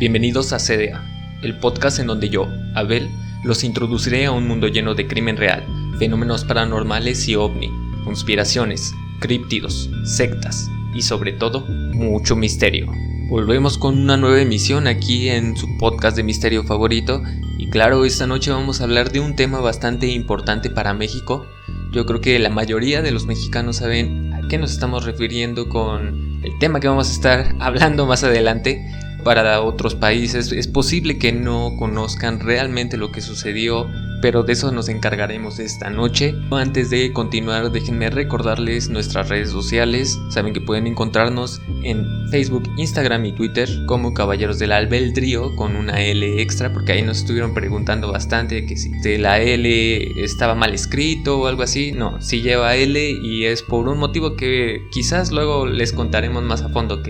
Bienvenidos a CDA, el podcast en donde yo, Abel, los introduciré a un mundo lleno de crimen real, fenómenos paranormales y ovni, conspiraciones, críptidos, sectas y sobre todo, mucho misterio. Volvemos con una nueva emisión aquí en su podcast de misterio favorito y claro, esta noche vamos a hablar de un tema bastante importante para México. Yo creo que la mayoría de los mexicanos saben a qué nos estamos refiriendo con el tema que vamos a estar hablando más adelante. Para otros países es posible que no conozcan realmente lo que sucedió, pero de eso nos encargaremos esta noche. Antes de continuar, déjenme recordarles nuestras redes sociales. Saben que pueden encontrarnos en Facebook, Instagram y Twitter como Caballeros del Albedrío con una L extra, porque ahí nos estuvieron preguntando bastante que si la L estaba mal escrito o algo así. No, sí lleva L y es por un motivo que quizás luego les contaremos más a fondo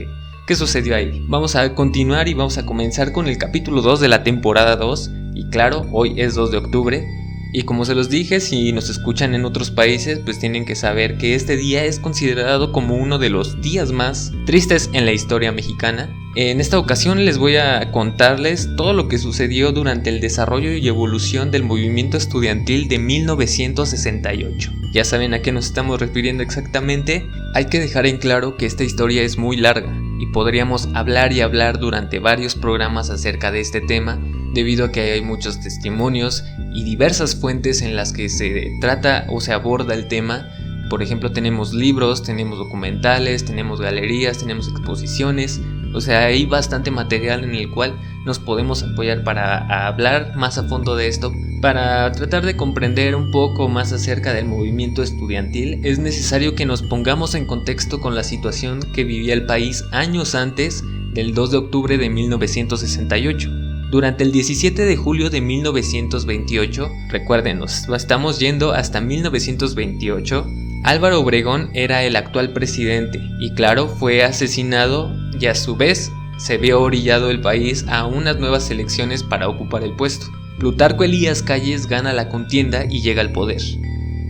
¿qué sucedió ahí? Vamos a continuar y vamos a comenzar con el capítulo 2 de la temporada 2. Y claro, hoy es 2 de octubre. Y como se los dije, si nos escuchan en otros países, pues tienen que saber que este día es considerado como uno de los días más tristes en la historia mexicana. En esta ocasión les voy a contarles todo lo que sucedió durante el desarrollo y evolución del movimiento estudiantil de 1968. Ya saben a qué nos estamos refiriendo exactamente. Hay que dejar en claro que esta historia es muy larga y podríamos hablar y hablar durante varios programas acerca de este tema, debido a que hay muchos testimonios y diversas fuentes en las que se trata o se aborda el tema. Por ejemplo, tenemos libros, tenemos documentales, tenemos galerías, tenemos exposiciones. O sea, hay bastante material en el cual nos podemos apoyar para hablar más a fondo de esto. Para tratar de comprender un poco más acerca del movimiento estudiantil, es necesario que nos pongamos en contexto con la situación que vivía el país años antes del 2 de octubre de 1968. Durante el 17 de julio de 1928, recuerden, nos estamos yendo hasta 1928, Álvaro Obregón era el actual presidente y claro, fue asesinado y a su vez se vio orillado el país a unas nuevas elecciones para ocupar el puesto. Plutarco Elías Calles gana la contienda y llega al poder.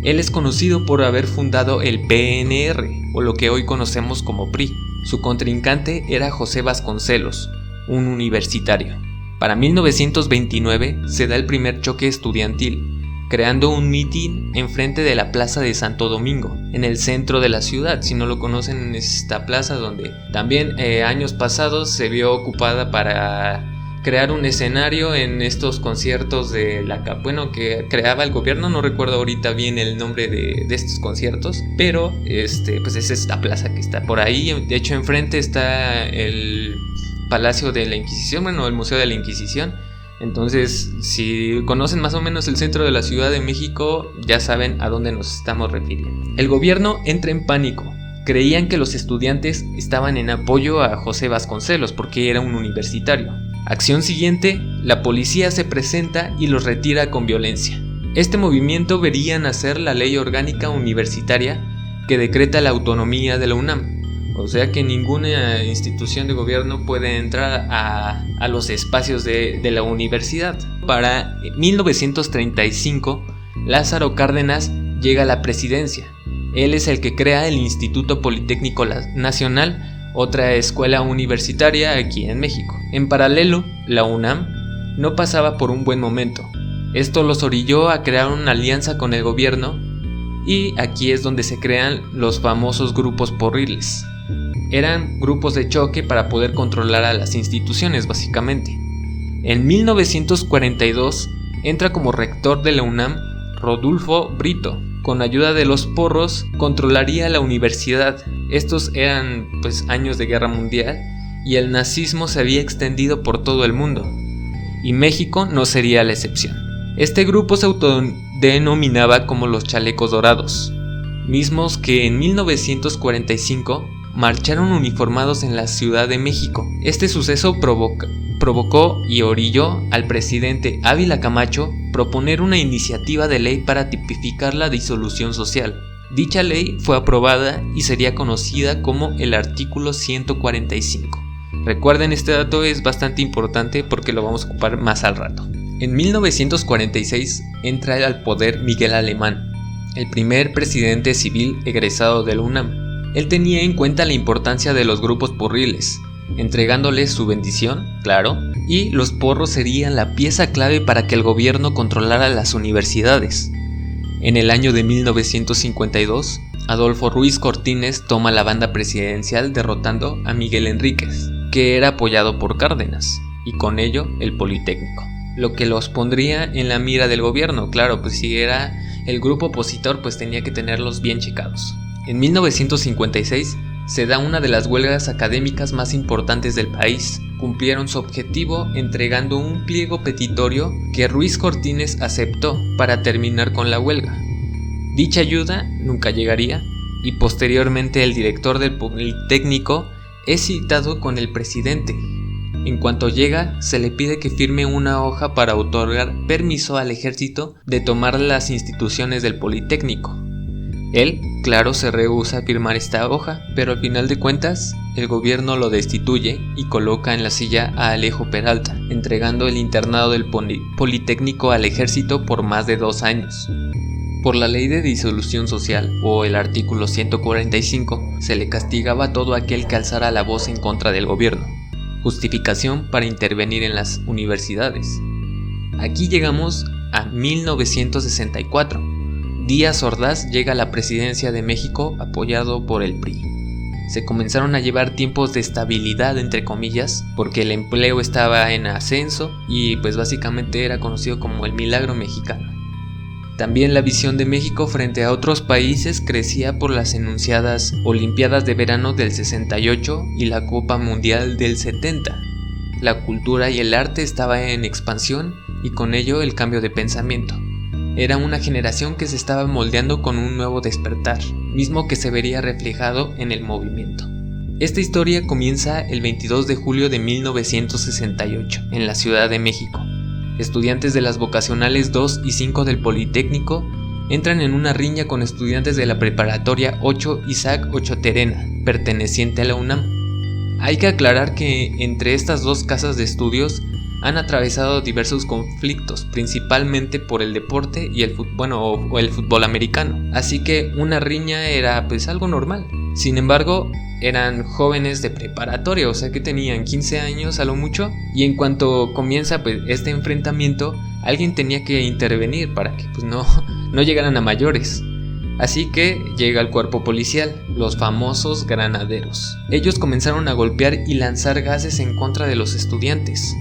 Él es conocido por haber fundado el PNR, o lo que hoy conocemos como PRI. Su contrincante era José Vasconcelos, un universitario. Para 1929 se da el primer choque estudiantil, creando un mitin enfrente de la Plaza de Santo Domingo, en el centro de la ciudad. Si no lo conocen, es esta plaza donde también años pasados se vio ocupada para crear un escenario en estos conciertos de que creaba el gobierno. No recuerdo ahorita bien el nombre de estos conciertos, pero pues es esta plaza que está por ahí. De hecho, enfrente está el Palacio de la Inquisición, el Museo de la Inquisición. Entonces, si conocen más o menos el centro de la Ciudad de México, ya saben a dónde nos estamos refiriendo. El gobierno entra en pánico. Creían que los estudiantes estaban en apoyo a José Vasconcelos porque era un universitario. Acción siguiente, la policía se presenta y los retira con violencia. Este movimiento vería nacer la Ley Orgánica Universitaria que decreta la autonomía de la UNAM. O sea que ninguna institución de gobierno puede entrar a los espacios de la universidad. Para 1935, Lázaro Cárdenas llega a la presidencia. Él es el que crea el Instituto Politécnico Nacional, otra escuela universitaria aquí en México. En paralelo, la UNAM no pasaba por un buen momento. Esto los orilló a crear una alianza con el gobierno y aquí es donde se crean los famosos grupos porriles. Eran grupos de choque para poder controlar a las instituciones, básicamente. En 1942 entra como rector de la UNAM Rodolfo Brito. Con ayuda de los porros controlaría la universidad. Estos eran años de guerra mundial y el nazismo se había extendido por todo el mundo. Y México no sería la excepción. Este grupo se autodenominaba como los Chalecos Dorados, mismos que en 1945 marcharon uniformados en la Ciudad de México. Este suceso provocó y orilló al presidente Ávila Camacho proponer una iniciativa de ley para tipificar la disolución social. Dicha ley fue aprobada y sería conocida como el artículo 145. Recuerden, este dato es bastante importante porque lo vamos a ocupar más al rato. En 1946 entra al poder Miguel Alemán, el primer presidente civil egresado de la UNAM. Él tenía en cuenta la importancia de los grupos porriles, entregándoles su bendición, claro, y los porros serían la pieza clave para que el gobierno controlara las universidades. En el año de 1952, Adolfo Ruiz Cortines toma la banda presidencial derrotando a Miguel Enríquez, que era apoyado por Cárdenas, y con ello el Politécnico, lo que los pondría en la mira del gobierno. Claro, pues si era el grupo opositor, pues tenía que tenerlos bien checados. En 1956 se da una de las huelgas académicas más importantes del país. Cumplieron su objetivo entregando un pliego petitorio que Ruiz Cortines aceptó para terminar con la huelga. Dicha ayuda nunca llegaría y posteriormente el director del Politécnico es citado con el presidente. En cuanto llega, se le pide que firme una hoja para otorgar permiso al ejército de tomar las instituciones del Politécnico. Él, claro, se rehúsa a firmar esta hoja, pero al final de cuentas, el gobierno lo destituye y coloca en la silla a Alejo Peralta, entregando el internado del Politécnico al ejército por más de 2 años. Por la ley de disolución social, o el artículo 145, se le castigaba a todo aquel que alzara la voz en contra del gobierno. Justificación para intervenir en las universidades. Aquí llegamos a 1964. Díaz Ordaz llega a la presidencia de México apoyado por el PRI. Se comenzaron a llevar tiempos de estabilidad, entre comillas, porque el empleo estaba en ascenso y pues básicamente era conocido como el milagro mexicano. También la visión de México frente a otros países crecía por las enunciadas Olimpiadas de Verano del 68 y la Copa Mundial del 70. La cultura y el arte estaban en expansión y con ello el cambio de pensamiento. Era una generación que se estaba moldeando con un nuevo despertar, mismo que se vería reflejado en el movimiento. Esta historia comienza el 22 de julio de 1968, en la Ciudad de México. Estudiantes de las vocacionales 2 y 5 del Politécnico entran en una riña con estudiantes de la preparatoria 8 Isaac Ochoterena, perteneciente a la UNAM. Hay que aclarar que entre estas dos casas de estudios han atravesado diversos conflictos, principalmente por el deporte y el fútbol americano, así que una riña era pues algo normal. Sin embargo, eran jóvenes de preparatoria, o sea que tenían 15 años a lo mucho, y en cuanto comienza pues este enfrentamiento, alguien tenía que intervenir para que pues no llegaran a mayores. Así que llega el cuerpo policial, los famosos granaderos. Ellos comenzaron a golpear y lanzar gases en contra de los estudiantes.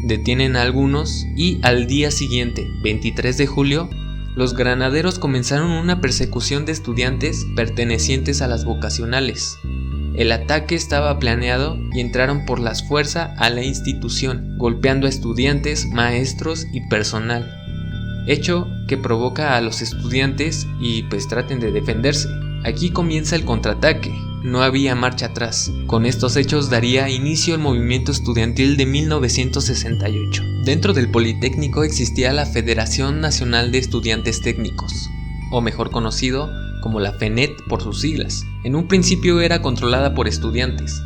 Detienen a algunos y al día siguiente, 23 de julio, los granaderos comenzaron una persecución de estudiantes pertenecientes a las vocacionales. El ataque estaba planeado y entraron por la fuerza a la institución, golpeando a estudiantes, maestros y personal, hecho que provoca a los estudiantes y pues traten de defenderse. Aquí comienza el contraataque. No había marcha atrás. Con estos hechos daría inicio al movimiento estudiantil de 1968. Dentro del Politécnico existía la Federación Nacional de Estudiantes Técnicos, o mejor conocido como la FENET por sus siglas. En un principio era controlada por estudiantes,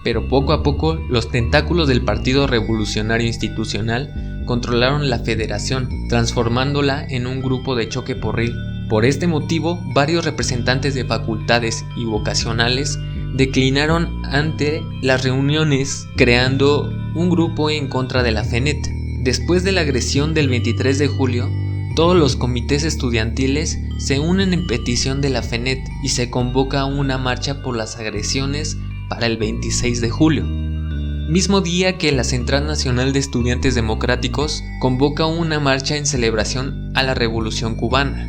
pero poco a poco los tentáculos del Partido Revolucionario Institucional controlaron la federación, transformándola en un grupo de choque porril. Por este motivo, varios representantes de facultades y vocacionales declinaron ante las reuniones, creando un grupo en contra de la FENET. Después de la agresión del 23 de julio, todos los comités estudiantiles se unen en petición de la FENET y se convoca una marcha por las agresiones para el 26 de julio. Mismo día que la Central Nacional de Estudiantes Democráticos convoca una marcha en celebración a la Revolución Cubana.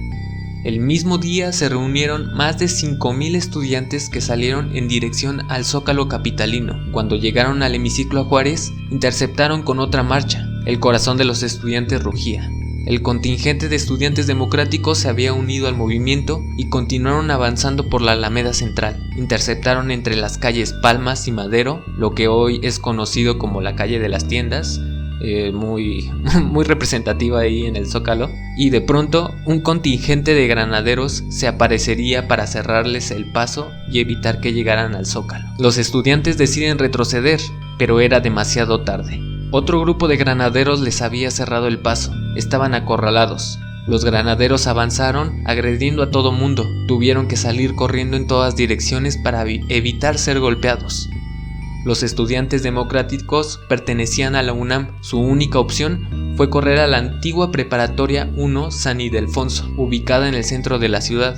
El mismo día se reunieron más de 5,000 estudiantes que salieron en dirección al Zócalo capitalino. Cuando llegaron al hemiciclo a Juárez, interceptaron con otra marcha. El corazón de los estudiantes rugía. El contingente de estudiantes democráticos se había unido al movimiento y continuaron avanzando por la Alameda Central. Interceptaron entre las calles Palmas y Madero, lo que hoy es conocido como la calle de las tiendas, muy representativa ahí en el Zócalo, y de pronto un contingente de granaderos se aparecería para cerrarles el paso y evitar que llegaran al Zócalo. Los estudiantes deciden retroceder, pero era demasiado tarde. Otro grupo de granaderos les había cerrado el paso, estaban acorralados. Los granaderos avanzaron agrediendo a todo mundo, tuvieron que salir corriendo en todas direcciones para evitar ser golpeados. Los estudiantes democráticos pertenecían a la UNAM, su única opción fue correr a la antigua Preparatoria 1 San Ildefonso, ubicada en el centro de la ciudad.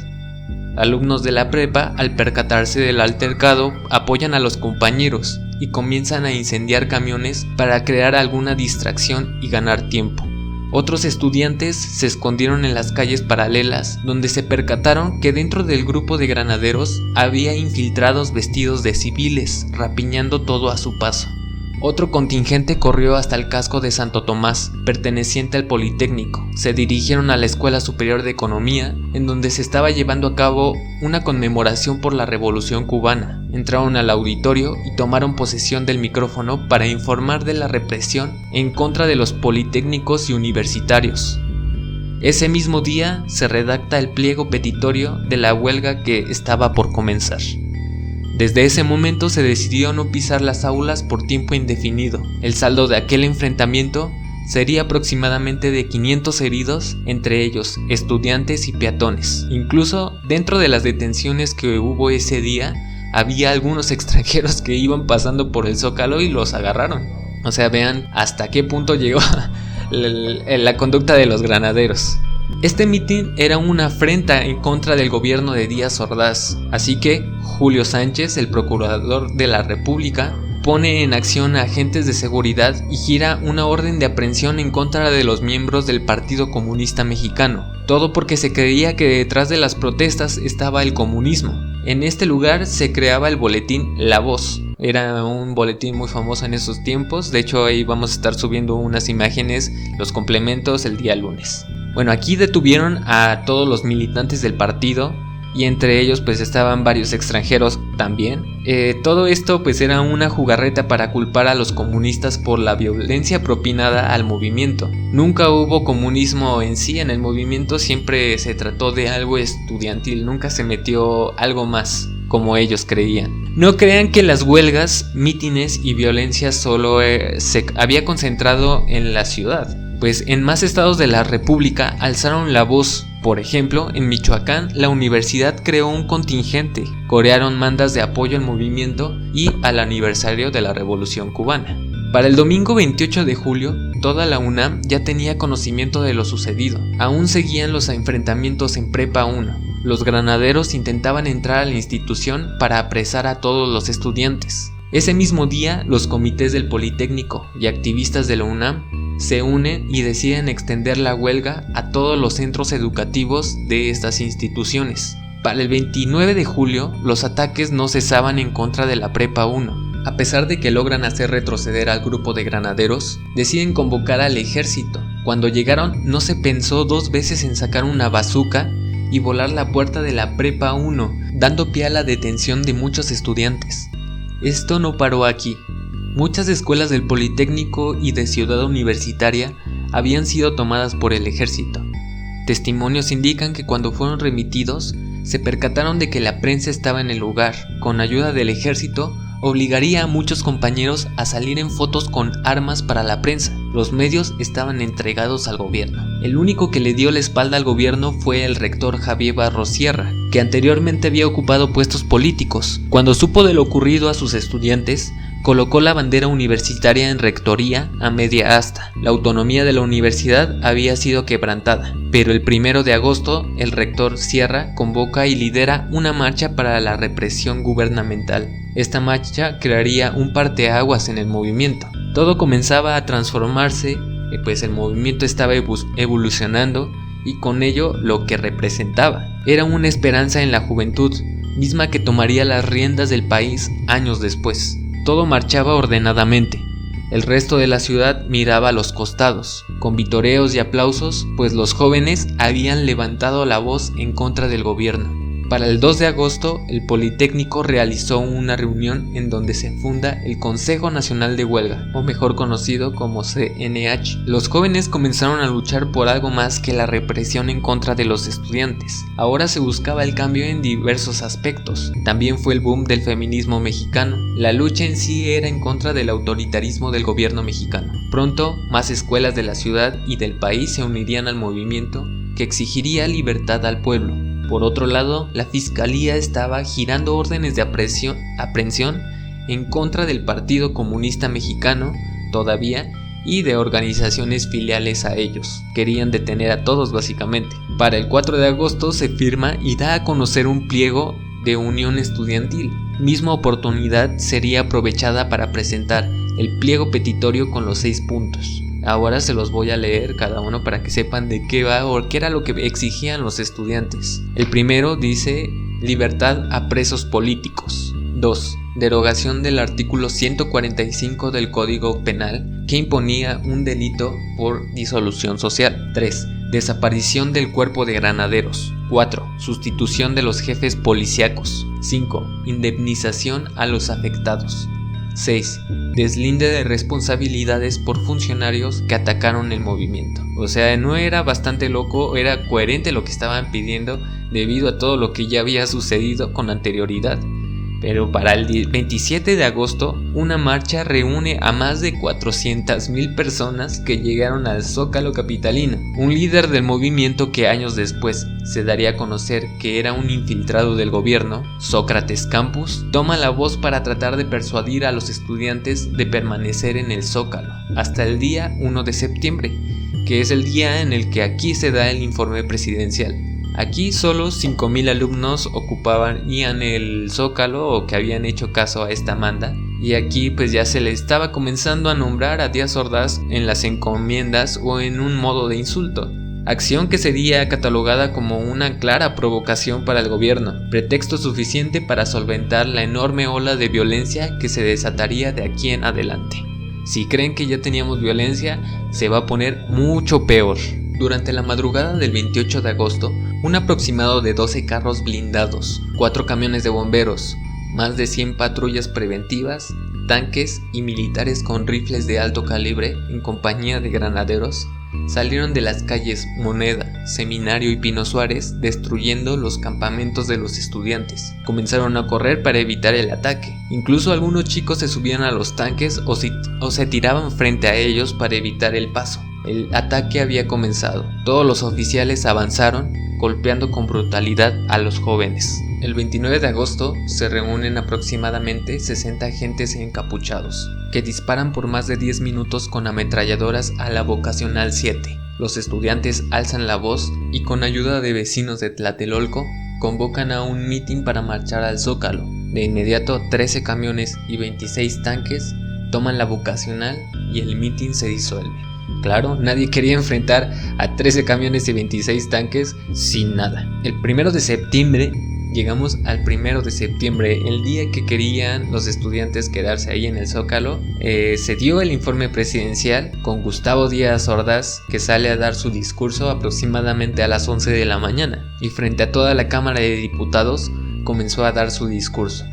Alumnos de la prepa, al percatarse del altercado, apoyan a los compañeros y comienzan a incendiar camiones para crear alguna distracción y ganar tiempo. Otros estudiantes se escondieron en las calles paralelas, donde se percataron que dentro del grupo de granaderos había infiltrados vestidos de civiles, rapiñando todo a su paso. Otro contingente corrió hasta el casco de Santo Tomás, perteneciente al Politécnico. Se dirigieron a la Escuela Superior de Economía, en donde se estaba llevando a cabo una conmemoración por la Revolución Cubana. Entraron al auditorio y tomaron posesión del micrófono para informar de la represión en contra de los politécnicos y universitarios. Ese mismo día se redacta el pliego petitorio de la huelga que estaba por comenzar. Desde ese momento se decidió no pisar las aulas por tiempo indefinido. El saldo de aquel enfrentamiento sería aproximadamente de 500 heridos, entre ellos estudiantes y peatones. Incluso dentro de las detenciones que hubo ese día, había algunos extranjeros que iban pasando por el Zócalo y los agarraron. O sea, vean hasta qué punto llegó la conducta de los granaderos. Este mitin era una afrenta en contra del gobierno de Díaz Ordaz, así que Julio Sánchez, el procurador de la República, pone en acción a agentes de seguridad y gira una orden de aprehensión en contra de los miembros del Partido Comunista Mexicano, todo porque se creía que detrás de las protestas estaba el comunismo. En este lugar se creaba el boletín La Voz. Era un boletín muy famoso en esos tiempos, de hecho ahí vamos a estar subiendo unas imágenes, los complementos el día lunes. Bueno, aquí detuvieron a todos los militantes del partido y entre ellos pues estaban varios extranjeros también. Todo esto pues era una jugarreta para culpar a los comunistas por la violencia propinada al movimiento. Nunca hubo comunismo en sí en el movimiento, siempre se trató de algo estudiantil, nunca se metió algo más como ellos creían. No crean que las huelgas, mítines y violencia solo se había concentrado en la ciudad. Pues en más estados de la República alzaron la voz. Por ejemplo, en Michoacán, la universidad creó un contingente, corearon mandas de apoyo al movimiento y al aniversario de la Revolución Cubana. Para el domingo 28 de julio, toda la UNAM ya tenía conocimiento de lo sucedido. Aún seguían los enfrentamientos en Prepa 1. Los granaderos intentaban entrar a la institución para apresar a todos los estudiantes. Ese mismo día, los comités del Politécnico y activistas de la UNAM se unen y deciden extender la huelga a todos los centros educativos de estas instituciones. Para el 29 de julio, los ataques no cesaban en contra de la Prepa 1. A pesar de que logran hacer retroceder al grupo de granaderos, deciden convocar al ejército. Cuando llegaron, no se pensó dos veces en sacar una bazuca y volar la puerta de la Prepa 1, dando pie a la detención de muchos estudiantes. Esto no paró aquí. Muchas escuelas del Politécnico y de Ciudad Universitaria habían sido tomadas por el ejército. Testimonios indican que cuando fueron remitidos, se percataron de que la prensa estaba en el lugar. Con ayuda del ejército, obligaría a muchos compañeros a salir en fotos con armas para la prensa. Los medios estaban entregados al gobierno. El único que le dio la espalda al gobierno fue el rector Javier Barros Sierra, que anteriormente había ocupado puestos políticos. Cuando supo de lo ocurrido a sus estudiantes, colocó la bandera universitaria en rectoría a media asta. La autonomía de la universidad había sido quebrantada, pero el 1 de agosto el rector Sierra convoca y lidera una marcha para la represión gubernamental. Esta marcha crearía un parteaguas en el movimiento. Todo comenzaba a transformarse, pues el movimiento estaba evolucionando y con ello lo que representaba. Era una esperanza en la juventud, misma que tomaría las riendas del país años después. Todo marchaba ordenadamente. El resto de la ciudad miraba a los costados, con vitoreos y aplausos, pues los jóvenes habían levantado la voz en contra del gobierno. Para el 2 de agosto, el Politécnico realizó una reunión en donde se funda el Consejo Nacional de Huelga, o mejor conocido como CNH. Los jóvenes comenzaron a luchar por algo más que la represión en contra de los estudiantes. Ahora se buscaba el cambio en diversos aspectos. También fue el boom del feminismo mexicano. La lucha en sí era en contra del autoritarismo del gobierno mexicano. Pronto, más escuelas de la ciudad y del país se unirían al movimiento que exigiría libertad al pueblo. Por otro lado, la fiscalía estaba girando órdenes de aprehensión en contra del Partido Comunista Mexicano todavía y de organizaciones filiales a ellos. Querían detener a todos básicamente. Para el 4 de agosto se firma y da a conocer un pliego de unión estudiantil. Misma oportunidad sería aprovechada para presentar el pliego petitorio con los 6 puntos. Ahora se los voy a leer cada uno para que sepan de qué va o qué era lo que exigían los estudiantes. El primero dice: libertad a presos políticos. 2. Derogación del artículo 145 del Código Penal que imponía un delito por disolución social. 3. Desaparición del cuerpo de granaderos. 4. Sustitución de los jefes policíacos. 5. Indemnización a los afectados. 6. Deslinde de responsabilidades por funcionarios que atacaron el movimiento. O sea, no era bastante loco, era coherente lo que estaban pidiendo debido a todo lo que ya había sucedido con anterioridad. Pero para el 27 de agosto, una marcha reúne a más de 400,000 personas que llegaron al Zócalo capitalino. Un líder del movimiento que años después se daría a conocer que era un infiltrado del gobierno, Sócrates Campos, toma la voz para tratar de persuadir a los estudiantes de permanecer en el Zócalo hasta el día 1 de septiembre, que es el día en el que aquí se da el informe presidencial. Aquí solo 5,000 alumnos iban el Zócalo o que habían hecho caso a esta manda, y aquí pues ya se le estaba comenzando a nombrar a Díaz Ordaz en las encomiendas o en un modo de insulto. Acción que sería catalogada como una clara provocación para el gobierno, pretexto suficiente para solventar la enorme ola de violencia que se desataría de aquí en adelante. Si creen que ya teníamos violencia, se va a poner mucho peor. Durante la madrugada del 28 de agosto, un aproximado de 12 carros blindados, 4 camiones de bomberos, más de 100 patrullas preventivas, tanques y militares con rifles de alto calibre en compañía de granaderos, salieron de las calles Moneda, Seminario y Pino Suárez destruyendo los campamentos de los estudiantes. Comenzaron a correr para evitar el ataque. Incluso algunos chicos se subían a los tanques o se tiraban frente a ellos para evitar el paso. El ataque había comenzado. Todos los oficiales avanzaron, golpeando con brutalidad a los jóvenes. El 29 de agosto se reúnen aproximadamente 60 agentes encapuchados, que disparan por más de 10 minutos con ametralladoras a la Vocacional 7. Los estudiantes alzan la voz y con ayuda de vecinos de Tlatelolco convocan a un mitin para marchar al Zócalo. De inmediato 13 camiones y 26 tanques toman la Vocacional y el mitin se disuelve. Claro, nadie quería enfrentar a 13 camiones y 26 tanques sin nada. El 1 de septiembre, llegamos al 1 de septiembre, el día que querían los estudiantes quedarse ahí en el Zócalo. Se dio el informe presidencial con Gustavo Díaz Ordaz, que sale a dar su discurso aproximadamente a las 11 de la mañana, y frente a toda la Cámara de Diputados comenzó a dar su discurso,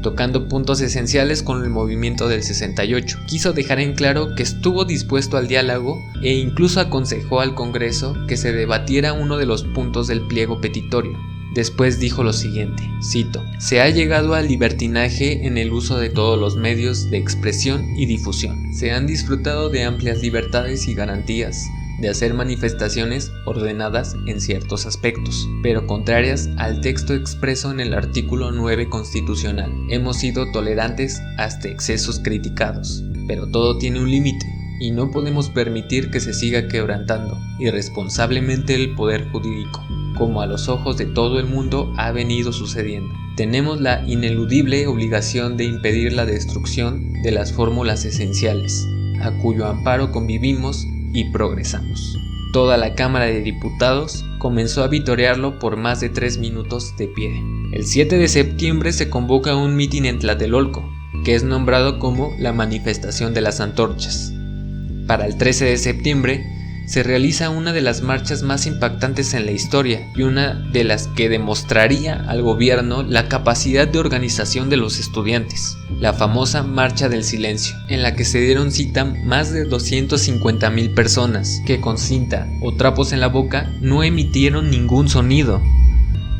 tocando puntos esenciales con el movimiento del 68. Quiso dejar en claro que estuvo dispuesto al diálogo e incluso aconsejó al Congreso que se debatiera uno de los puntos del pliego petitorio. Después dijo lo siguiente, cito: "Se ha llegado al libertinaje en el uso de todos los medios de expresión y difusión. Se han disfrutado de amplias libertades y garantías de hacer manifestaciones ordenadas en ciertos aspectos, pero contrarias al texto expreso en el artículo 9 constitucional. Hemos sido tolerantes hasta excesos criticados, pero todo tiene un límite y no podemos permitir que se siga quebrantando irresponsablemente el poder jurídico, como a los ojos de todo el mundo ha venido sucediendo. Tenemos la ineludible obligación de impedir la destrucción de las fórmulas esenciales, a cuyo amparo convivimos y progresamos". Toda la Cámara de Diputados comenzó a vitorearlo por más de 3 minutos de pie. El 7 de septiembre se convoca un mitin en Tlatelolco. que es nombrado como la manifestación de las antorchas. Para el 13 de septiembre se realiza una de las marchas más impactantes en la historia y una de las que demostraría al gobierno la capacidad de organización de los estudiantes, la famosa Marcha del Silencio, en la que se dieron cita más de 250,000 personas que con cinta o trapos en la boca no emitieron ningún sonido.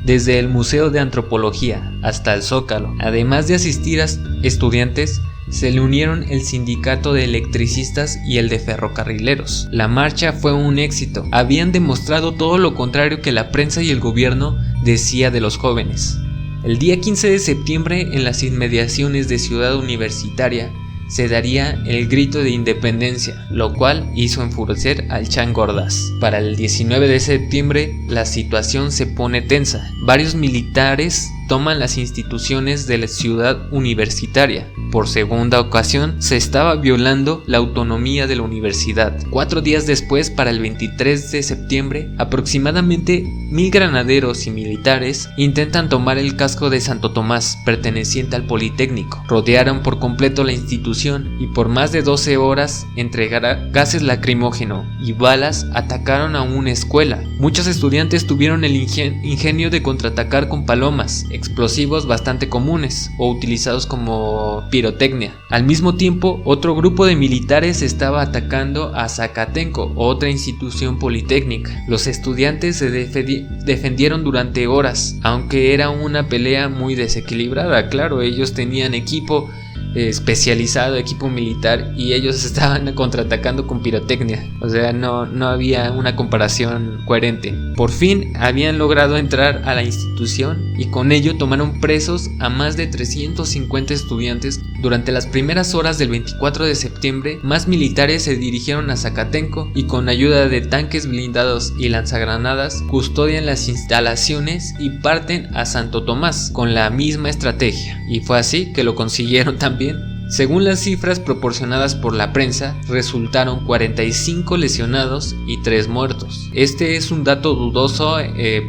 Desde el Museo de Antropología hasta el Zócalo, además de asistir a estudiantes, se le unieron el sindicato de electricistas y el de ferrocarrileros. La marcha fue un éxito. Habían demostrado todo lo contrario que la prensa y el gobierno decía de los jóvenes. El día 15 de septiembre, en las inmediaciones de Ciudad Universitaria, se daría el grito de independencia, lo cual hizo enfurecer al Chango Ordaz. Para el 19 de septiembre, la situación se pone tensa. Varios militares toman las instituciones de la Ciudad Universitaria. Por segunda ocasión, se estaba violando la autonomía de la universidad. 4 días después, para el 23 de septiembre, aproximadamente 1,000 granaderos y militares intentan tomar el casco de Santo Tomás, perteneciente al Politécnico. Rodearon por completo la institución y por más de 12 horas, entre gases lacrimógenos y balas, atacaron a una escuela. Muchos estudiantes tuvieron el ingenio de contraatacar con palomas, explosivos bastante comunes o utilizados como pirotecnia. Al mismo tiempo, otro grupo de militares estaba atacando a Zacatenco, otra institución politécnica. Los estudiantes se defendieron durante horas, aunque era una pelea muy desequilibrada. Claro, ellos tenían equipo especializado, equipo militar, y ellos estaban contraatacando con pirotecnia. O sea, no había una comparación coherente. Por fin habían logrado entrar a la institución y con ello tomaron presos a más de 350 estudiantes. Durante las primeras horas del 24 de septiembre, más militares se dirigieron a Zacatenco y con ayuda de tanques blindados y lanzagranadas custodian las instalaciones y parten a Santo Tomás con la misma estrategia. Y fue así que lo consiguieron también. Según las cifras proporcionadas por la prensa, resultaron 45 lesionados y 3 muertos. Este es un dato dudoso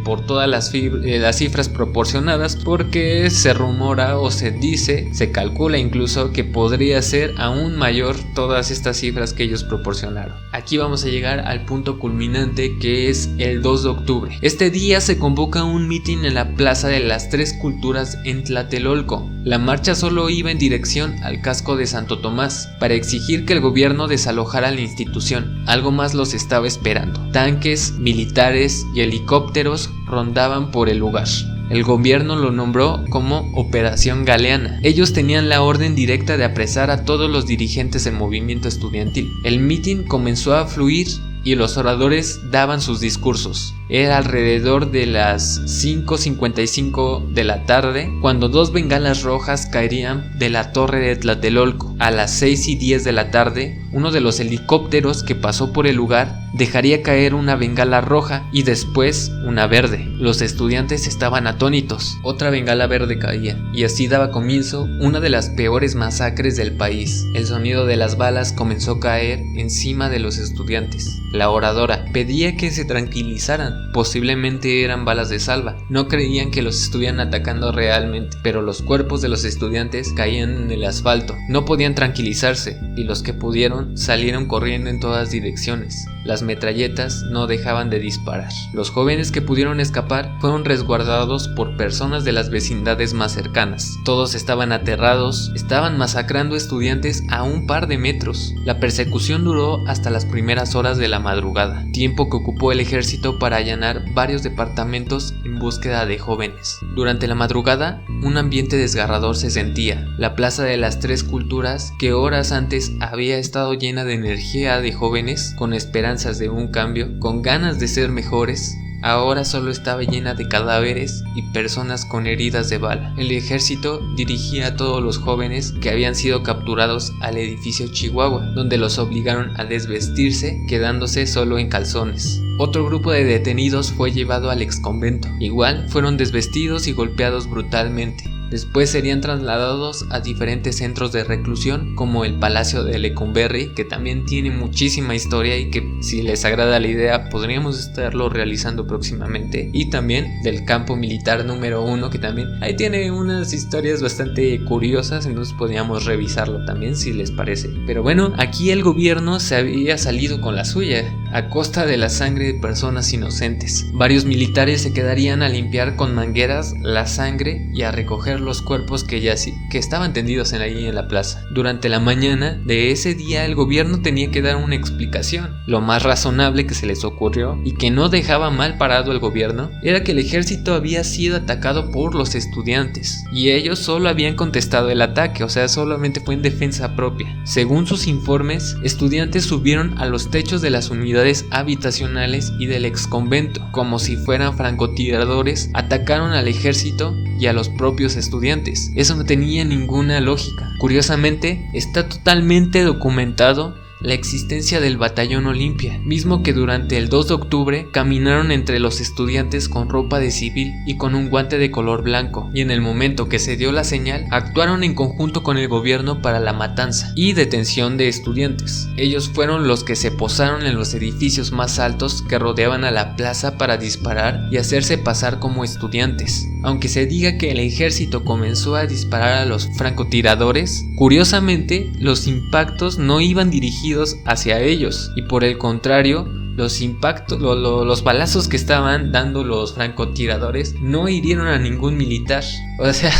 por todas las cifras proporcionadas, porque se rumora o se dice, se calcula incluso que podría ser aún mayor todas estas cifras que ellos proporcionaron. Aquí vamos a llegar al punto culminante, que es el 2 de octubre. Este día se convoca un mitin en la Plaza de las Tres Culturas en Tlatelolco. La marcha solo iba en dirección al casco de Santo Tomás para exigir que el gobierno desalojara la institución. Algo más los estaba esperando. Tanques, militares y helicópteros rondaban por el lugar. El gobierno lo nombró como Operación Galeana. Ellos tenían la orden directa de apresar a todos los dirigentes del movimiento estudiantil. El mitin comenzó a fluir y los oradores daban sus discursos. Era alrededor de las 5:55 de la tarde cuando 2 bengalas rojas caerían de la torre de Tlatelolco. A las 6:10 de la tarde, uno de los helicópteros que pasó por el lugar dejaría caer una bengala roja y después una verde. Los estudiantes estaban atónitos. Otra bengala verde caía y así daba comienzo una de las peores masacres del país. El sonido de las balas comenzó a caer encima de los estudiantes. La oradora pedía que se tranquilizaran. Posiblemente eran balas de salva. No creían que los estuvieran atacando realmente, pero los cuerpos de los estudiantes caían en el asfalto. No podían tranquilizarse y los que pudieron salieron corriendo en todas direcciones. Las metralletas no dejaban de disparar. Los jóvenes que pudieron escapar fueron resguardados por personas de las vecindades más cercanas. Todos estaban aterrados, estaban masacrando estudiantes a un par de metros. La persecución duró hasta las primeras horas de la madrugada, tiempo que ocupó el ejército para allanar varios departamentos en búsqueda de jóvenes. Durante la madrugada, un ambiente desgarrador se sentía. La Plaza de las Tres Culturas, que horas antes había estado llena de energía de jóvenes, con esperanzas de un cambio, con ganas de ser mejores, ahora solo estaba llena de cadáveres y personas con heridas de bala. El ejército dirigía a todos los jóvenes que habían sido capturados al edificio Chihuahua, donde los obligaron a desvestirse, quedándose solo en calzones. Otro grupo de detenidos fue llevado al exconvento. Igual fueron desvestidos y golpeados brutalmente. Después serían trasladados a diferentes centros de reclusión, como el Palacio de Lecumberri, que también tiene muchísima historia y que, si les agrada la idea, podríamos estarlo realizando próximamente. Y también del campo militar número 1, que también ahí tiene unas historias bastante curiosas, entonces podríamos revisarlo también si les parece. Pero bueno, aquí el gobierno se había salido con la suya, a costa de la sangre de personas inocentes. Varios militares se quedarían a limpiar con mangueras la sangre y a recoger los cuerpos que estaban tendidos ahí en la plaza. Durante la mañana de ese día el gobierno tenía que dar una explicación. Lo más razonable que se les ocurrió, y que no dejaba mal parado el gobierno, era que el ejército había sido atacado por los estudiantes y ellos solo habían contestado el ataque, o sea, solamente fue en defensa propia. Según sus informes, estudiantes subieron a los techos de las unidades habitacionales y del exconvento, como si fueran francotiradores, atacaron al ejército y a los propios estudiantes. Eso no tenía ninguna lógica. Curiosamente, está totalmente documentado la existencia del Batallón Olimpia, mismo que durante el 2 de octubre caminaron entre los estudiantes con ropa de civil y con un guante de color blanco, y en el momento que se dio la señal, actuaron en conjunto con el gobierno para la matanza y detención de estudiantes. Ellos fueron los que se posaron en los edificios más altos que rodeaban a la plaza para disparar y hacerse pasar como estudiantes. Aunque se diga que el ejército comenzó a disparar a los francotiradores, curiosamente los impactos no iban dirigidos hacia ellos, y por el contrario, los balazos que estaban dando los francotiradores no hirieron a ningún militar. O sea,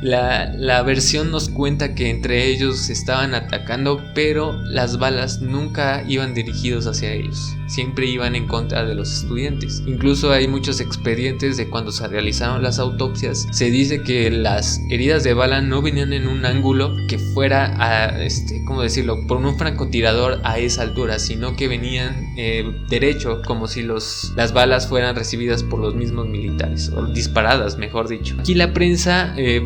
la versión nos cuenta que entre ellos se estaban atacando, pero las balas nunca iban dirigidos hacia ellos, siempre iban en contra de los estudiantes. Incluso hay muchos expedientes de cuando se realizaron las autopsias. Se dice que las heridas de bala no venían en un ángulo que fuera por un francotirador a esa altura, sino que venían derecho, como si las balas fueran recibidas por los mismos militares, o disparadas, mejor dicho. Aquí la prensa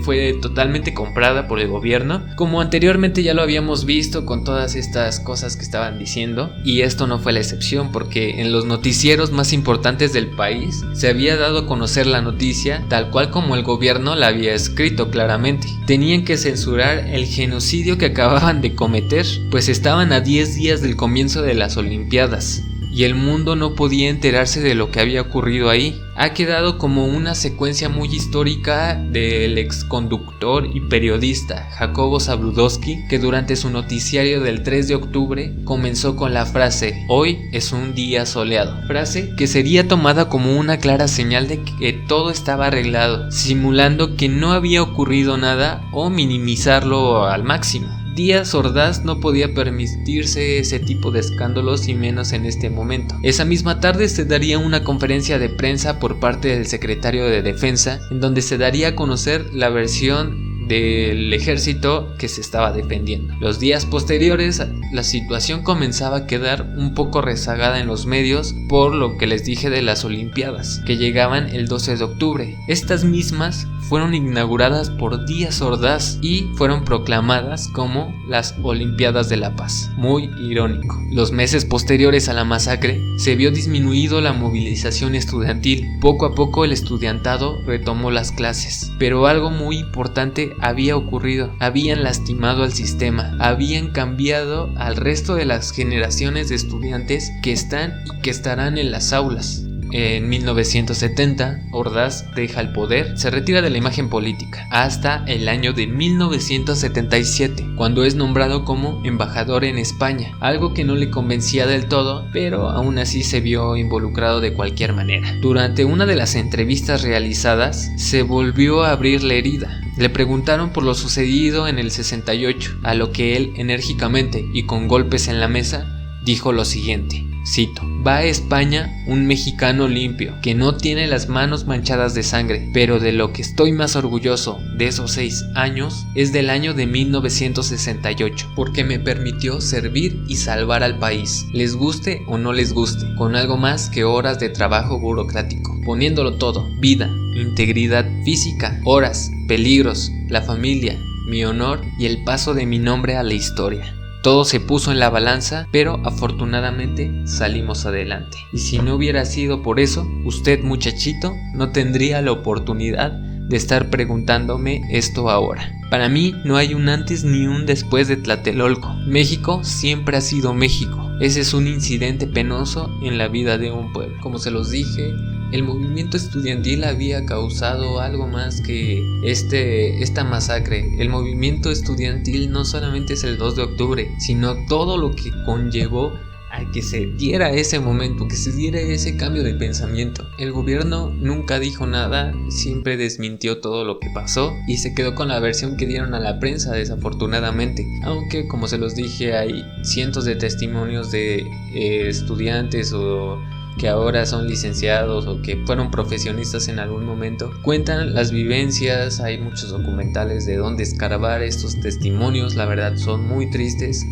fue totalmente comprada por el gobierno, como anteriormente ya lo habíamos visto con todas estas cosas que estaban diciendo, y esto no fue la excepción, porque en los noticieros más importantes del país se había dado a conocer la noticia tal cual como el gobierno la había escrito claramente. Tenían que censurar el genocidio que acababan de cometer, pues estaban a 10 días del comienzo de las Olimpiadas y el mundo no podía enterarse de lo que había ocurrido ahí. Ha quedado como una secuencia muy histórica del exconductor y periodista Jacobo Zabludowski, que durante su noticiario del 3 de octubre comenzó con la frase "Hoy es un día soleado", frase que sería tomada como una clara señal de que todo estaba arreglado, simulando que no había ocurrido nada o minimizarlo al máximo. Díaz Ordaz no podía permitirse ese tipo de escándalos, y menos en este momento. Esa misma tarde se daría una conferencia de prensa por parte del secretario de Defensa, en donde se daría a conocer la versión del ejército que se estaba defendiendo. Los días posteriores, la situación comenzaba a quedar un poco rezagada en los medios por lo que les dije de las Olimpiadas, que llegaban el 12 de octubre. Estas mismas fueron inauguradas por Díaz Ordaz y fueron proclamadas como las Olimpiadas de la Paz. Muy irónico. Los meses posteriores a la masacre se vio disminuido la movilización estudiantil. Poco a poco el estudiantado retomó las clases, pero algo muy importante había ocurrido. Habían lastimado al sistema, habían cambiado al resto de las generaciones de estudiantes que están y que estarán en las aulas. En 1970, Ordaz deja el poder, se retira de la imagen política, hasta el año de 1977, cuando es nombrado como embajador en España, algo que no le convencía del todo, pero aún así se vio involucrado de cualquier manera. Durante una de las entrevistas realizadas, se volvió a abrir la herida. Le preguntaron por lo sucedido en el 68, a lo que él enérgicamente y con golpes en la mesa dijo lo siguiente, cito: "Va a España un mexicano limpio, que no tiene las manos manchadas de sangre, pero de lo que estoy más orgulloso de esos 6 años es del año de 1968, porque me permitió servir y salvar al país, les guste o no les guste, con algo más que horas de trabajo burocrático, poniéndolo todo: vida, integridad física, horas, peligros, la familia, mi honor y el paso de mi nombre a la historia. Todo se puso en la balanza, pero afortunadamente salimos adelante. Y si no hubiera sido por eso, usted, muchachito, no tendría la oportunidad de estar preguntándome esto ahora. Para mí no hay un antes ni un después de Tlatelolco. México siempre ha sido México. Ese es un incidente penoso en la vida de un pueblo. Como se los dije, el movimiento estudiantil había causado algo más que esta masacre. El movimiento estudiantil no solamente es el 2 de octubre, sino todo lo que conllevó a que se diera ese momento, que se diera ese cambio de pensamiento. El gobierno nunca dijo nada, siempre desmintió todo lo que pasó y se quedó con la versión que dieron a la prensa, desafortunadamente. Aunque, como se los dije, hay cientos de testimonios de estudiantes o que ahora son licenciados o que fueron profesionistas en algún momento, cuentan las vivencias. Hay muchos documentales de dónde escarbar estos testimonios, la verdad son muy tristes.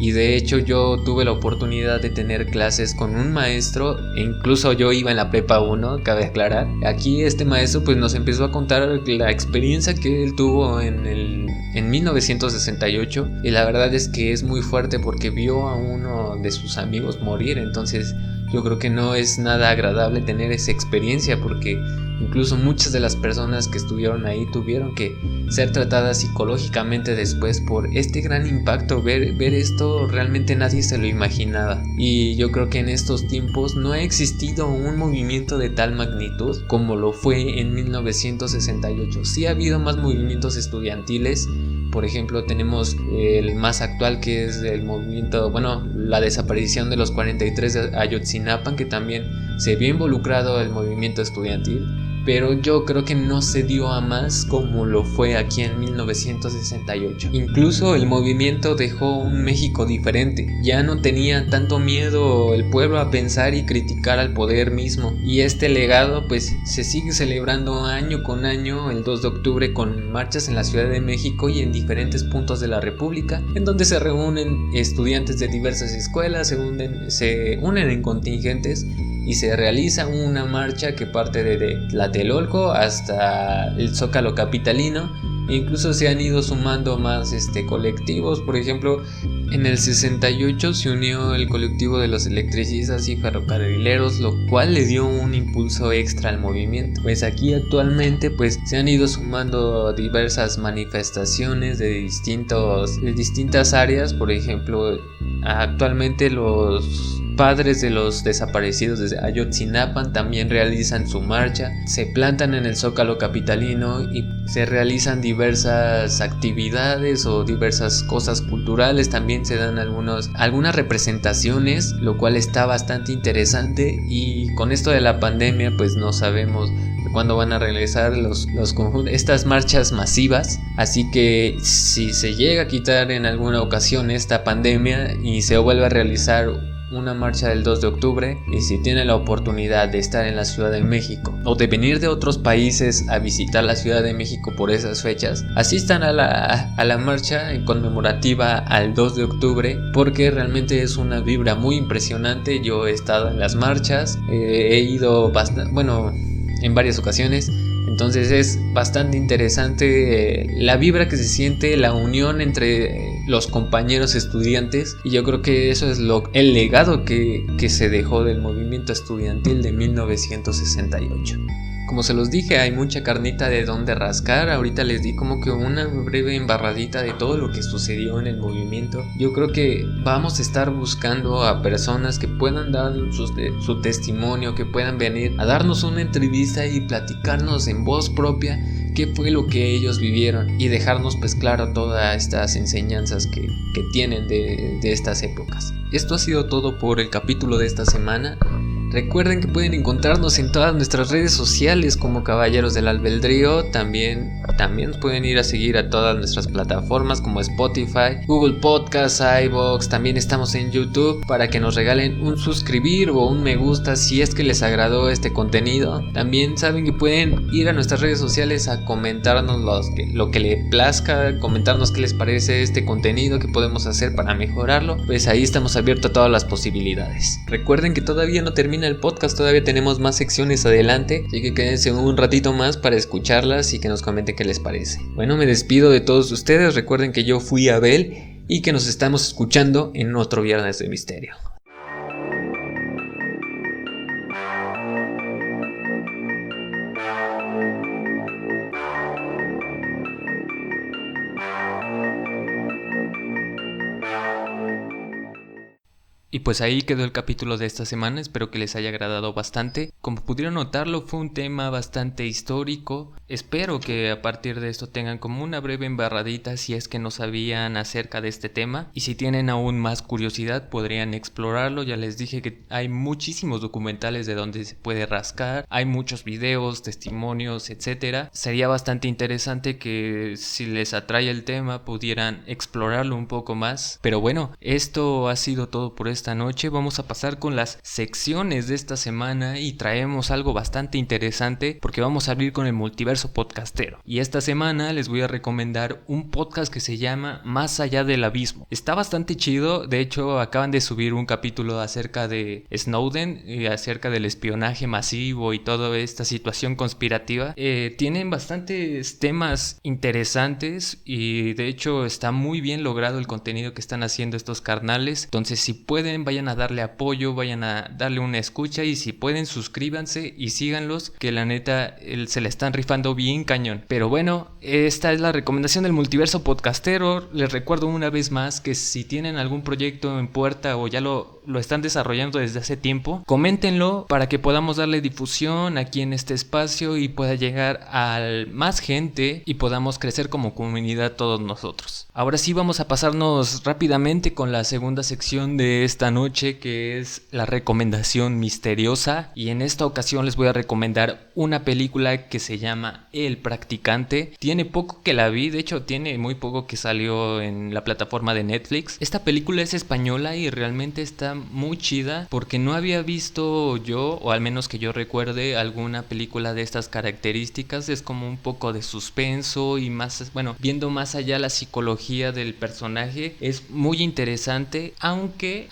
Y de hecho yo tuve la oportunidad de tener clases con un maestro, e incluso yo iba en la prepa 1, cabe aclarar. Aquí este maestro pues nos empezó a contar la experiencia que él tuvo en 1968, y la verdad es que es muy fuerte porque vio a uno de sus amigos morir. Entonces yo creo que no es nada agradable tener esa experiencia, porque incluso muchas de las personas que estuvieron ahí tuvieron que ser tratadas psicológicamente después por este gran impacto. Ver esto realmente nadie se lo imaginaba, y yo creo que en estos tiempos no ha existido un movimiento de tal magnitud como lo fue en 1968. Sí ha habido más movimientos estudiantiles. Por ejemplo, tenemos el más actual, que es el movimiento, la desaparición de los 43 de Ayotzinapa, que también se vio involucrado el movimiento estudiantil, pero yo creo que no se dio a más como lo fue aquí en 1968. Incluso el movimiento dejó un México diferente. Ya no tenía tanto miedo el pueblo a pensar y criticar al poder mismo, y este legado pues se sigue celebrando año con año el 2 de octubre con marchas en la Ciudad de México y en diferentes puntos de la República, en donde se reúnen estudiantes de diversas escuelas, se unen en contingentes y se realiza una marcha que parte de Tlatelolco hasta el Zócalo capitalino. E incluso se han ido sumando más colectivos. Por ejemplo, en el 68 se unió el colectivo de los electricistas y ferrocarrileros, lo cual le dio un impulso extra al movimiento. Pues aquí actualmente pues se han ido sumando diversas manifestaciones de distintas áreas. Por ejemplo, actualmente los padres de los desaparecidos de Ayotzinapa también realizan su marcha, se plantan en el Zócalo capitalino y se realizan diversas actividades o diversas cosas culturales. También se dan algunas representaciones, lo cual está bastante interesante. Y con esto de la pandemia pues no sabemos cuándo van a regresar estas marchas masivas, así que si se llega a quitar en alguna ocasión esta pandemia y se vuelve a realizar una marcha del 2 de octubre, y si tienen la oportunidad de estar en la Ciudad de México o de venir de otros países a visitar la Ciudad de México por esas fechas, asistan a la marcha conmemorativa al 2 de octubre, porque realmente es una vibra muy impresionante. Yo he estado en las marchas, he ido en varias ocasiones. Entonces es bastante interesante la vibra que se siente, la unión entre los compañeros estudiantes, y yo creo que eso es el legado que se dejó del movimiento estudiantil de 1968. Como se los dije, hay mucha carnita de donde rascar. Ahorita les di como que una breve embarradita de todo lo que sucedió en el movimiento. Yo creo que vamos a estar buscando a personas que puedan dar su testimonio, que puedan venir a darnos una entrevista y platicarnos en voz propia qué fue lo que ellos vivieron, y dejarnos pues claro todas estas enseñanzas que tienen de estas épocas. Esto ha sido todo por el capítulo de esta semana. Recuerden que pueden encontrarnos en todas nuestras redes sociales como Caballeros del Albedrío. También pueden ir a seguir a todas nuestras plataformas como Spotify, Google Podcasts, iVoox. También estamos en YouTube para que nos regalen un suscribir o un me gusta si es que les agradó este contenido. También saben que pueden ir a nuestras redes sociales a comentarnos lo que les plazca, comentarnos qué les parece este contenido, qué podemos hacer para mejorarlo. Pues ahí estamos abiertos a todas las posibilidades. Recuerden que todavía no termina el podcast, todavía tenemos más secciones adelante, así que quédense un ratito más para escucharlas y que nos comenten qué les parece. Bueno, me despido de todos ustedes. Recuerden que yo fui Abel y que nos estamos escuchando en otro Viernes de Misterio. Y pues ahí quedó el capítulo de esta semana, espero que les haya agradado bastante. Como pudieron notarlo, fue un tema bastante histórico. Espero que a partir de esto tengan como una breve embarradita si es que no sabían acerca de este tema. Y si tienen aún más curiosidad podrían explorarlo. Ya les dije que hay muchísimos documentales de donde se puede rascar. Hay muchos videos, testimonios, etcétera. Sería bastante interesante que si les atrae el tema pudieran explorarlo un poco más. Pero bueno, esto ha sido todo por esta noche. Vamos a pasar con las secciones de esta semana y traemos algo bastante interesante porque vamos a abrir con el multiverso podcastero. Y esta semana les voy a recomendar un podcast que se llama Más allá del abismo. Está bastante chido, de hecho acaban de subir un capítulo acerca de Snowden y acerca del espionaje masivo y toda esta situación conspirativa. Tienen bastantes temas interesantes y de hecho está muy bien logrado el contenido que están haciendo estos carnales. Entonces si pueden vayan a darle apoyo, vayan a darle una escucha y si pueden suscríbanse y síganlos que la neta se la están rifando bien cañón. Pero bueno, esta es la recomendación del multiverso podcastero. Les recuerdo una vez más que si tienen algún proyecto en puerta o ya lo están desarrollando desde hace tiempo, coméntenlo para que podamos darle difusión aquí en este espacio y pueda llegar a más gente y podamos crecer como comunidad todos nosotros. Ahora sí vamos a pasarnos rápidamente con la segunda sección de esta noche, que es la recomendación misteriosa, y en esta ocasión les voy a recomendar una película que se llama El Practicante. Tiene poco que la vi, de hecho tiene muy poco que salió en la plataforma de Netflix. Esta película es española y realmente está muy chida porque no había visto yo, o al menos que yo recuerde, alguna película de estas características. Es como un poco de suspenso y más, bueno, viendo más allá la psicología del personaje. Es muy interesante, aunque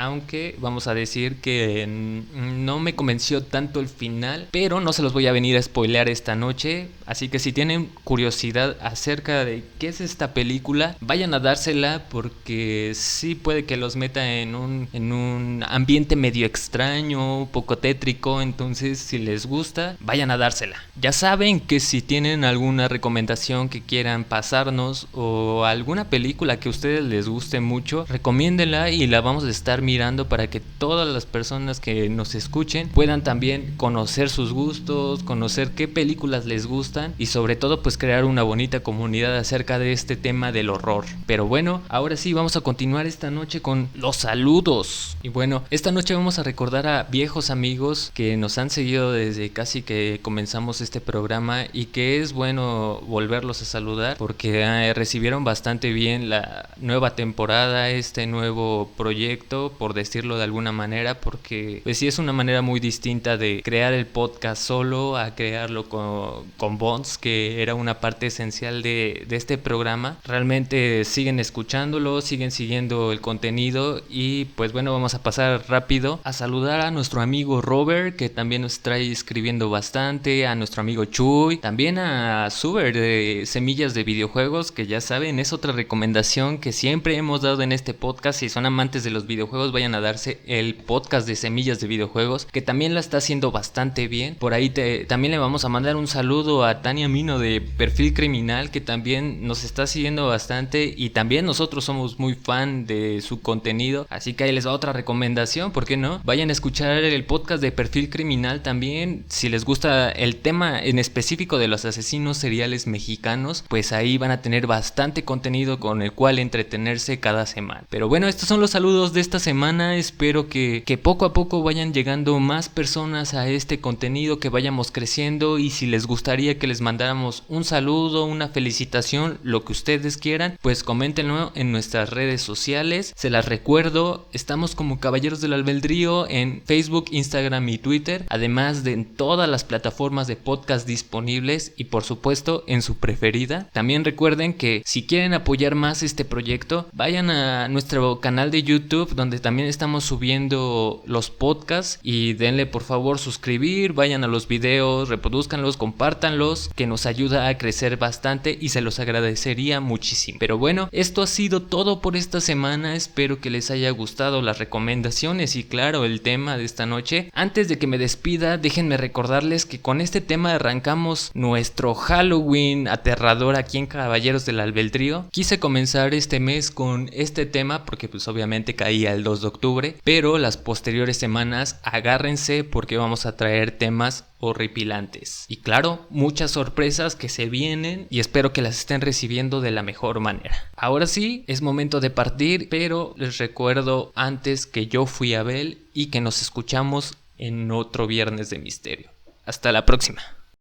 vamos a decir que no me convenció tanto el final, pero no se los voy a venir a spoilear esta noche, así que si tienen curiosidad acerca de qué es esta película, vayan a dársela porque sí puede que los meta en un ambiente medio extraño, un poco tétrico. Entonces si les gusta, vayan a dársela. Ya saben que si tienen alguna recomendación que quieran pasarnos o alguna película que a ustedes les guste mucho, recomiéndenla y la vamos a estar mirando para que todas las personas que nos escuchen puedan también conocer sus gustos, conocer qué películas les gustan y sobre todo pues crear una bonita comunidad acerca de este tema del horror. Pero bueno, ahora sí vamos a continuar esta noche con los saludos. Y bueno, esta noche vamos a recordar a viejos amigos que nos han seguido desde casi que comenzamos este programa y que es bueno volverlos a saludar porque recibieron bastante bien la nueva temporada, este nuevo proyecto, por decirlo de alguna manera, porque pues sí es una manera muy distinta de crear el podcast solo a crearlo con Bones, que era una parte esencial de este programa. Realmente siguen escuchándolo, siguen siguiendo el contenido y pues bueno, vamos a pasar rápido a saludar a nuestro amigo Robert, que también nos trae escribiendo bastante, a nuestro amigo Chuy, también a Suber de Semillas de Videojuegos, que ya saben es otra recomendación que siempre hemos dado en este podcast. Si son amantes de los videojuegos, vayan a darse el podcast de Semillas de Videojuegos, que también la está haciendo bastante bien. Por ahí también le vamos a mandar un saludo a Tania Mino de Perfil Criminal, que también nos está siguiendo bastante y también nosotros somos muy fan de su contenido, así que ahí les va otra recomendación, ¿por qué no? Vayan a escuchar el podcast de Perfil Criminal también. Si les gusta el tema en específico de los asesinos seriales mexicanos, pues ahí van a tener bastante contenido con el cual entretenerse cada semana. Pero bueno, estos son los saludos de esta semana. Espero que poco a poco vayan llegando más personas a este contenido, que vayamos creciendo, y si les gustaría que les mandáramos un saludo, una felicitación, lo que ustedes quieran, pues coméntenlo en nuestras redes sociales. Se las recuerdo, estamos como Caballeros del Albedrío en Facebook, Instagram y Twitter, además de en todas las plataformas de podcast disponibles y por supuesto en su preferida. También recuerden que si quieren apoyar más este proyecto, vayan a nuestro canal de YouTube, donde también estamos subiendo los podcasts, y denle por favor su suscribir, vayan a los videos, reproduzcanlos, compártanlos, que nos ayuda a crecer bastante y se los agradecería muchísimo. Pero bueno, esto ha sido todo por esta semana, espero que les haya gustado las recomendaciones y claro, el tema de esta noche. Antes de que me despida, déjenme recordarles que con este tema arrancamos nuestro Halloween aterrador aquí en Caballeros del Albedrío. Quise comenzar este mes con este tema porque pues obviamente caía el 2 de octubre, pero las posteriores semanas agárrense porque vamos a traer temas horripilantes y claro, muchas sorpresas que se vienen y espero que las estén recibiendo de la mejor manera. Ahora sí, es momento de partir, pero les recuerdo antes que yo fui Abel y que nos escuchamos en otro Viernes de Misterio. Hasta la próxima.